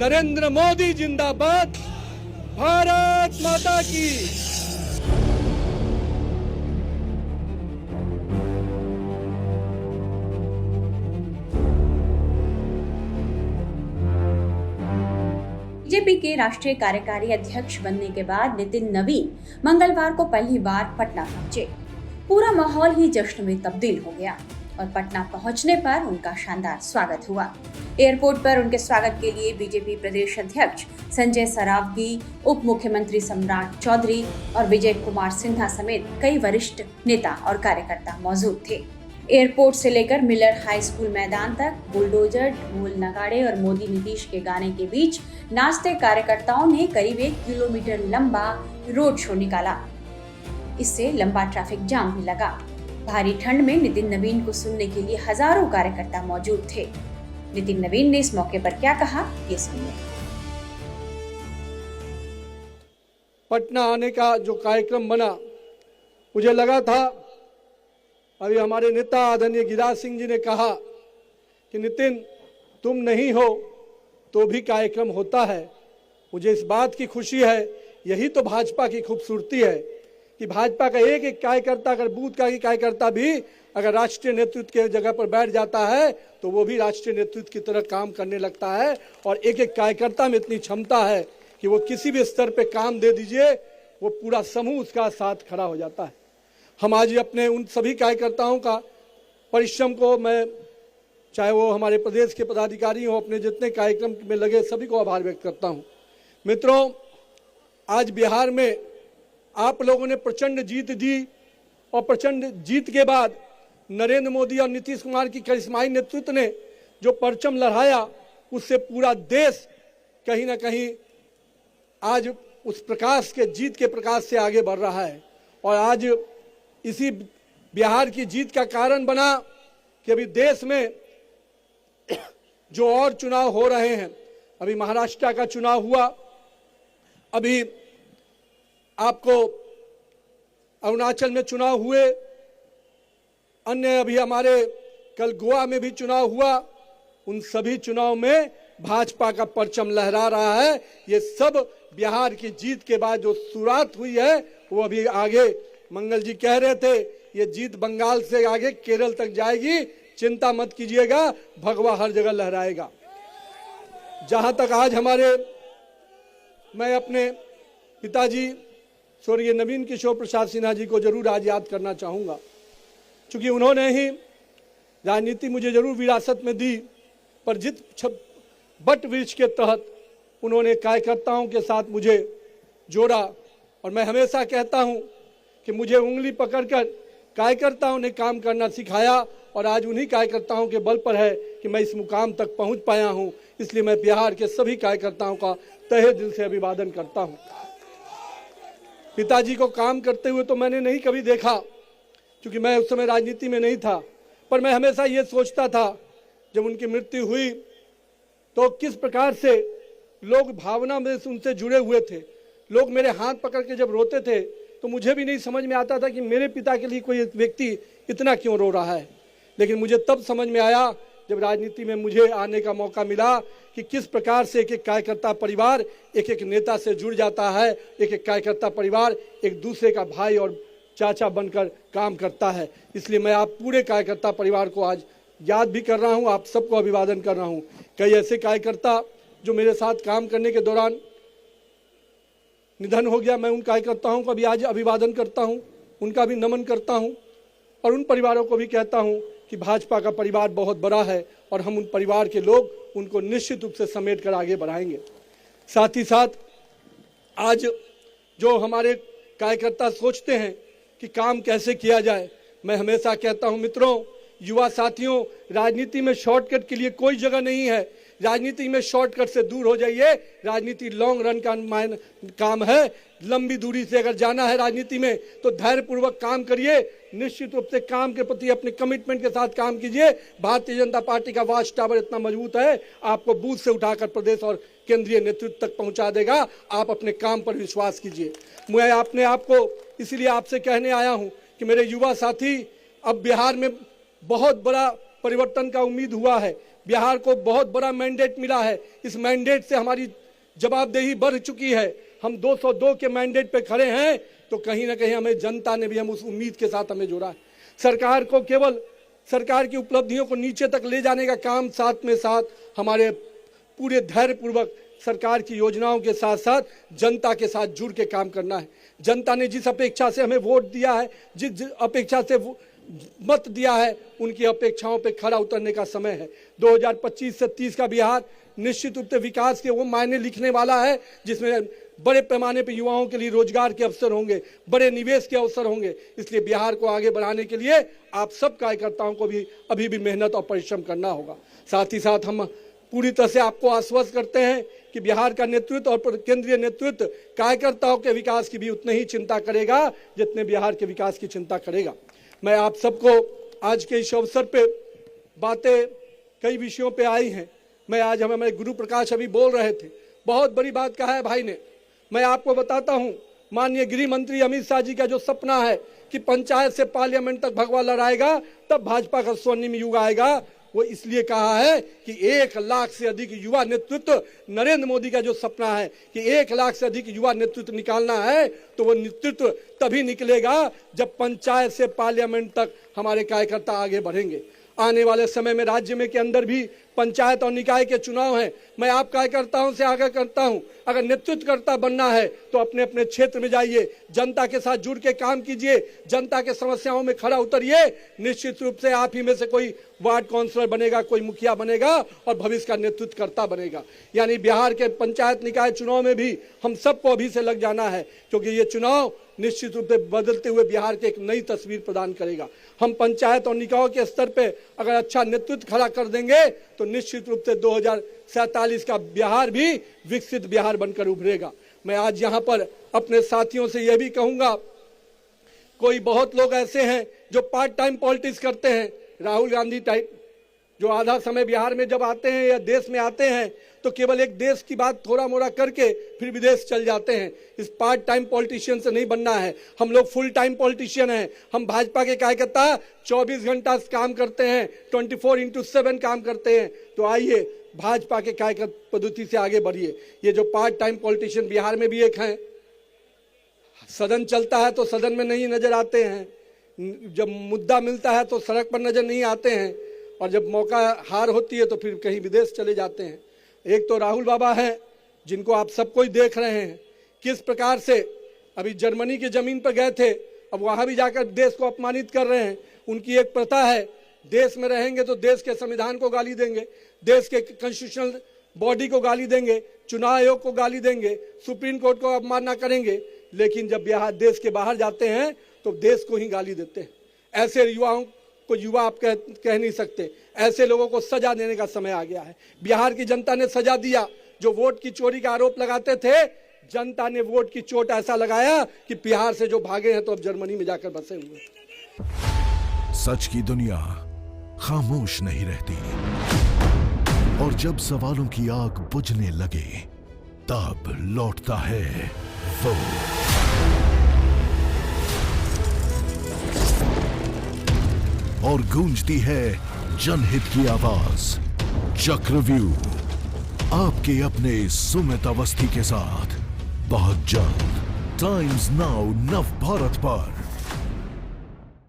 नरेंद्र मोदी जिंदाबाद, भारत माता की। बीजेपी के राष्ट्रीय कार्यकारी अध्यक्ष बनने के बाद नितिन नवीन मंगलवार को पहली बार पटना पहुंचे। पूरा माहौल ही जश्न में तब्दील हो गया और पटना पहुंचने पर उनका शानदार स्वागत हुआ। एयरपोर्ट पर उनके स्वागत के लिए बीजेपी प्रदेश अध्यक्ष संजय सरावगी, उप मुख्यमंत्री सम्राट चौधरी और विजय कुमार सिन्हा समेत कई वरिष्ठ नेता और कार्यकर्ता मौजूद थे। एयरपोर्ट से लेकर मिलर हाई स्कूल मैदान तक बुलडोजर, ढोल, नगाड़े और मोदी नीतीश के गाने के बीच नाचते कार्यकर्ताओं ने करीब 1 किलोमीटर लंबा रोड शो निकाला। इससे लंबा ट्रैफिक जाम भी लगा। भारी ठंड में नितिन नवीन को सुनने के लिए हजारों कार्यकर्ता मौजूद थे। नितिन नवीन ने इस मौके पर क्या कहा, ये सुनिए। पटना आने का जो कार्यक्रम बना, मुझे लगा था, अभी हमारे नेता आदरणीय गिरिराज सिंह जी ने कहा कि नितिन तुम नहीं हो तो भी कार्यक्रम होता है। मुझे इस बात की खुशी है, यही तो भाजपा की खूबसूरती है कि भाजपा का एक एक कार्यकर्ता, अगर बूथ का ही कार्यकर्ता भी अगर राष्ट्रीय नेतृत्व के जगह पर बैठ जाता है तो वो भी राष्ट्रीय नेतृत्व की तरह काम करने लगता है। और एक एक कार्यकर्ता में इतनी क्षमता है कि वो किसी भी स्तर पे काम दे दीजिए, वो पूरा समूह उसका साथ खड़ा हो जाता है। हम आज अपने उन सभी कार्यकर्ताओं का परिश्रम को, मैं चाहे वो हमारे प्रदेश के पदाधिकारी हो, अपने जितने कार्यक्रम में लगे सभी को आभार व्यक्त करता हूं। मित्रों, आज बिहार में आप लोगों ने प्रचंड जीत दी और प्रचंड जीत के बाद नरेंद्र मोदी और नीतीश कुमार की करिश्माई नेतृत्व ने जो परचम लहराया, उससे पूरा देश कहीं ना कहीं आज उस प्रकाश के, जीत के प्रकाश से आगे बढ़ रहा है। और आज इसी बिहार की जीत का कारण बना कि अभी देश में जो और चुनाव हो रहे हैं, अभी महाराष्ट्र का चुनाव हुआ, अभी आपको अरुणाचल में चुनाव हुए, अन्य अभी हमारे कल गोवा में भी चुनाव हुआ। उन सभी चुनाव में भाजपा का परचम लहरा रहा है। ये सब बिहार की जीत के बाद जो शुरुआत हुई है वो अभी आगे, मंगल जी कह रहे थे, ये जीत बंगाल से आगे केरल तक जाएगी, चिंता मत कीजिएगा, भगवा हर जगह लहराएगा। जहां तक आज मैं अपने पिताजी स्वर्गीय नवीन किशोर प्रसाद सिन्हा जी को जरूर आज याद करना चाहूंगा, क्योंकि उन्होंने ही राजनीति मुझे जरूर विरासत में दी, पर जित बट वृक्ष के तहत उन्होंने कार्यकर्ताओं के साथ मुझे जोड़ा। और मैं हमेशा कहता हूं कि मुझे उंगली पकड़कर कार्यकर्ताओं ने काम करना सिखाया और आज उन्हीं कार्यकर्ताओं के बल पर है कि मैं इस मुकाम तक पहुंच पाया हूं। इसलिए मैं बिहार के सभी कार्यकर्ताओं का तहे दिल से अभिवादन करता हूं। पिताजी को काम करते हुए तो मैंने नहीं कभी देखा, क्योंकि मैं उस समय राजनीति में नहीं था, पर मैं हमेशा ये सोचता था जब उनकी मृत्यु हुई तो किस प्रकार से लोग भावना में उनसे जुड़े हुए थे। लोग मेरे हाथ पकड़ के जब रोते थे तो मुझे भी नहीं समझ में आता था कि मेरे पिता के लिए कोई व्यक्ति इतना क्यों रो रहा है। लेकिन मुझे तब समझ में आया जब राजनीति में मुझे आने का मौका मिला कि किस प्रकार से एक एक कार्यकर्ता परिवार एक एक नेता से जुड़ जाता है, एक एक कार्यकर्ता परिवार एक दूसरे का भाई और चाचा बनकर काम करता है। इसलिए मैं आप पूरे कार्यकर्ता परिवार को आज याद भी कर रहा हूं, आप सबको अभिवादन कर रहा हूं। कई ऐसे कार्यकर्ता जो मेरे साथ काम करने के दौरान निधन हो गया, मैं उन कार्यकर्ताओं का भी आज अभिवादन करता हूं, उनका भी नमन करता हूं और उन परिवारों को भी कहता हूं कि भाजपा का परिवार बहुत बड़ा है और हम उन परिवार के लोग उनको निश्चित रूप से समेट कर आगे बढ़ाएंगे। साथ ही साथ आज जो हमारे कार्यकर्ता सोचते हैं कि काम कैसे किया जाए, मैं हमेशा कहता हूं मित्रों, युवा साथियों, राजनीति में शॉर्टकट के लिए कोई जगह नहीं है। राजनीति में शॉर्टकट से दूर हो जाइए। राजनीति लॉन्ग रन का काम है। लंबी दूरी से अगर जाना है राजनीति में तो धैर्यपूर्वक काम करिए, निश्चित रूप से काम के प्रति अपने कमिटमेंट के साथ काम कीजिए। भारतीय जनता पार्टी का वॉच टावर इतना मजबूत है, आपको बूथ से उठाकर प्रदेश और केंद्रीय नेतृत्व तक पहुंचा देगा। आप अपने काम पर विश्वास कीजिए। मैं अपने आप को इसलिए आपसे कहने आया हूं कि मेरे युवा साथी, अब बिहार में बहुत बड़ा परिवर्तन का उम्मीद हुआ है। बिहार को बहुत बड़ा मैंडेट मिला है। इस मैंडेट से हमारी जवाबदेही बढ़ चुकी है। हम 202 के मैंडेट पे खड़े हैं, तो कहीं ना कहीं हमें जनता ने भी हम उस उम्मीद के साथ हमें जोड़ा है। सरकार को केवल सरकार की उपलब्धियों को नीचे तक ले जाने का काम, साथ में साथ हमारे पूरे धैर्यपूर्वक सरकार की योजनाओं के साथ साथ जनता के साथ जुड़ के काम करना है। जनता ने जिस अपेक्षा से हमें वोट दिया है, जिस अपेक्षा से मत दिया है, उनकी अपेक्षाओं पे खरा उतरने का समय है। 2025 से 30 का बिहार निश्चित रूप से विकास के वो मायने लिखने वाला है जिसमें बड़े पैमाने पर युवाओं के लिए रोजगार के अवसर होंगे, बड़े निवेश के अवसर होंगे। इसलिए बिहार को आगे बढ़ाने के लिए आप सब कार्यकर्ताओं को भी अभी भी मेहनत और परिश्रम करना होगा। साथ ही साथ हम पूरी तरह से आपको आश्वस्त करते हैं कि बिहार का नेतृत्व और केंद्रीय नेतृत्व कार्यकर्ताओं के विकास की भी उतनी ही चिंता करेगा जितने बिहार के विकास की चिंता करेगा। मैं आप सबको आज के इस अवसर पे बातें कई विषयों पे आई हैं। मैं आज हमें गुरु प्रकाश अभी बोल रहे थे, बहुत बड़ी बात कहा है भाई ने। मैं आपको बताता हूं, माननीय गृह मंत्री अमित शाह जी का जो सपना है कि पंचायत से पार्लियामेंट तक भगवा लड़ाएगा, तब भाजपा का स्वर्णिम युग आएगा, वो इसलिए कहा है कि 1 लाख से अधिक युवा नेतृत्व, नरेंद्र मोदी का जो सपना है कि 1 लाख से अधिक युवा नेतृत्व निकालना है, तो वो नेतृत्व तभी निकलेगा जब पंचायत से पार्लियामेंट तक हमारे कार्यकर्ता आगे बढ़ेंगे। आने वाले समय में राज्य में के अंदर भी पंचायत और निकाय के चुनाव हैं। मैं आप कार्यकर्ताओं से आग्रह करता हूं, अगर नेतृत्वकर्ता बनना है तो अपने अपने क्षेत्र में जाइए, जनता के साथ जुड़ के काम कीजिए, जनता के समस्याओं में खड़ा उतरिए। निश्चित रूप से आप ही में से कोई वार्ड काउंसलर बनेगा, कोई मुखिया बनेगा और भविष्य का नेतृत्वकर्ता बनेगा। यानी बिहार के पंचायत निकाय चुनाव में भी हम सबको अभी से लग जाना है, क्योंकि ये चुनाव निश्चित रूप से बदलते हुए बिहार के एक नई तस्वीर प्रदान करेगा। हम पंचायत और निकायों के स्तर पे अगर अच्छा नेतृत्व खड़ा कर देंगे तो निश्चित रूप से 2047 का बिहार भी विकसित बिहार बनकर उभरेगा। मैं आज यहाँ पर अपने साथियों से यह भी कहूंगा, कोई बहुत लोग ऐसे हैं जो पार्ट टाइम पॉलिटिक्स करते हैं, राहुल गांधी टाइप, जो आधा समय बिहार में जब आते हैं या देश में आते हैं तो केवल एक देश की बात थोड़ा मोड़ा करके फिर विदेश चल जाते हैं। इस पार्ट टाइम पॉलिटिशियन से नहीं बनना है। हम लोग फुल टाइम पॉलिटिशियन हैं। हम भाजपा के कार्यकर्ता 24 घंटा काम करते हैं, 24/7 काम करते हैं। तो आइए भाजपा के कार्यकर्ता पद्धति से आगे बढ़िए। ये जो पार्ट टाइम पॉलिटिशियन बिहार में भी एक हैं, सदन चलता है तो सदन में नहीं नजर आते हैं, जब मुद्दा मिलता है तो सड़क पर नजर नहीं आते हैं, और जब मौका हार होती है तो फिर कहीं विदेश चले जाते हैं। एक तो राहुल बाबा हैं जिनको आप सब कोई देख रहे हैं किस प्रकार से अभी जर्मनी की जमीन पर गए थे, अब वहां भी जाकर देश को अपमानित कर रहे हैं। उनकी एक प्रथा है, देश में रहेंगे तो देश के संविधान को गाली देंगे, देश के कॉन्स्टिट्यूशनल बॉडी को गाली देंगे, चुनाव आयोग को गाली देंगे, सुप्रीम कोर्ट को अवमानना करेंगे, लेकिन जब बिहार देश के बाहर जाते हैं तो देश को ही गाली देते हैं। ऐसे युवाओं को युवा आप कह नहीं सकते। ऐसे लोगों को सजा देने का समय आ गया है। बिहार की जनता ने सजा दिया। जो वोट की चोरी का आरोप लगाते थे, जनता ने वोट की चोट ऐसा लगाया कि बिहार से जो भागे हैं तो अब जर्मनी में जाकर बसे हुए। सच की दुनिया खामोश नहीं रहती, और जब सवालों की आग बुझने लगे तब लौटता है वो। और गूंजती है जनहित की आवाज। चक्रव्यूह आपके अपने सुमित अवस्थी के साथ बहुत जल्द टाइम्स नाउ नव भारत पर।